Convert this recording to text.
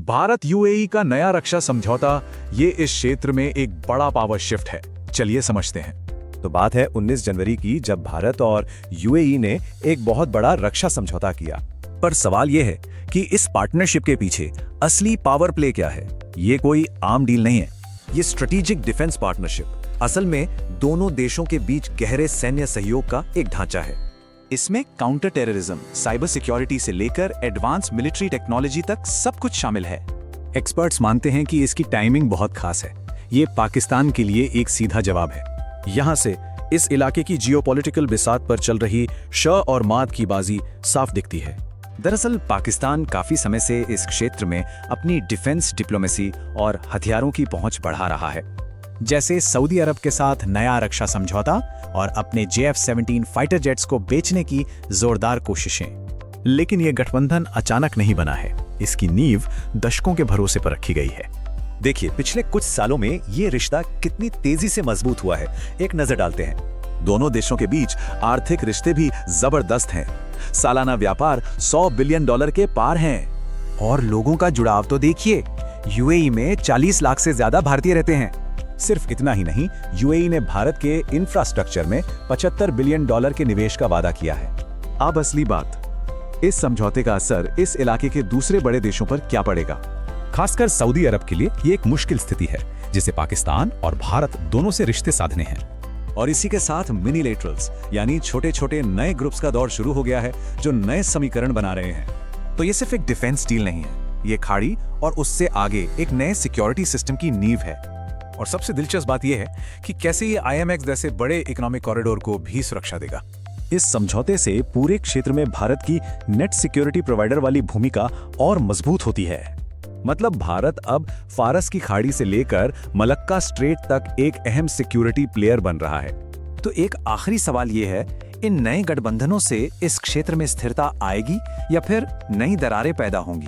Bharat UAE का नया रक्षा समझौता, ये इस क्षेत्र में एक बड़ा पावर शिफ्ट है। चलिए समझते हैं। तो बात है 19 जनवरी की, जब भारत और यूएई ने एक बहुत बड़ा रक्षा समझौता किया। पर सवाल यह है कि इस पार्टनरशिप के पीछे असली पावर प्ले क्या है। ये कोई आम डील नहीं है, ये स्ट्रेटेजिक डिफेंस पार्टनरशिप असल में दोनों देशों के बीच गहरे सैन्य सहयोग का एक ढांचा है। इसमें काउंटर टेररिज्म, साइबर सिक्योरिटी से लेकर एडवांस मिलिट्री टेक्नोलॉजी तक सब कुछ शामिल है। एक्सपर्ट्स मानते हैं कि इसकी टाइमिंग बहुत खास है। ये पाकिस्तान के लिए एक सीधा जवाब है। यहाँ से इस इलाके की जियोपॉलिटिकल बिसात पर चल रही श और मात की बाजी साफ दिखती है। दरअसल पाकिस्तान काफी समय से इस क्षेत्र में अपनी डिफेंस डिप्लोमेसी और हथियारों की पहुंच बढ़ा रहा है, जैसे सऊदी अरब के साथ नया रक्षा समझौता और अपने JF-17 फाइटर जेट्स को बेचने की जोरदार कोशिशें। लेकिन यह गठबंधन अचानक नहीं बना है, इसकी नींव दशकों के भरोसे पर रखी गई है। देखिए, पिछले कुछ सालों में ये रिश्ता कितनी तेजी से मजबूत हुआ है, एक नजर डालते हैं। दोनों देशों के बीच आर्थिक रिश्ते भी जबरदस्त हैं। सालाना व्यापार $100 बिलियन के पार हैं। और लोगों का जुड़ाव तो देखिए, यूएई में 40 लाख से ज्यादा भारतीय रहते हैं। सिर्फ इतना ही नहीं, यूएई ने भारत के इंफ्रास्ट्रक्चर में $75 बिलियन के निवेश का वादा किया है। अब असली बात, इस समझौते का असर इस इलाके के दूसरे बड़े देशों पर क्या पड़ेगा। खासकर सऊदी अरब के लिए ये एक मुश्किल स्थिति है, जिसे पाकिस्तान और भारत दोनों से रिश्ते साधने हैं। और इसी के साथ मिनीलेटरल्स यानी छोटे छोटे नए ग्रुप्स का दौर शुरू हो गया है, जो नए समीकरण बना रहे हैं। तो ये सिर्फ एक डिफेंस डील नहीं है, ये खाड़ी और उससे आगे एक नए सिक्योरिटी सिस्टम की नींव है। और सबसे दिलचस्प बात यह है कि कैसे ये IMX जैसे बड़े इकोनॉमिक कॉरिडोर को भी सुरक्षा देगा। इस समझौते से पूरे क्षेत्र में भारत की नेट सिक्योरिटी प्रोवाइडर वाली भूमिका और मजबूत होती है। मतलब भारत अब फारस की खाड़ी से लेकर मलक्का स्ट्रेट तक एक अहम सिक्योरिटी प्लेयर बन रहा है। तो एक आखिरी सवाल ये है, इन नए गठबंधनों से इस क्षेत्र में स्थिरता आएगी या फिर नई दरारें पैदा होंगी।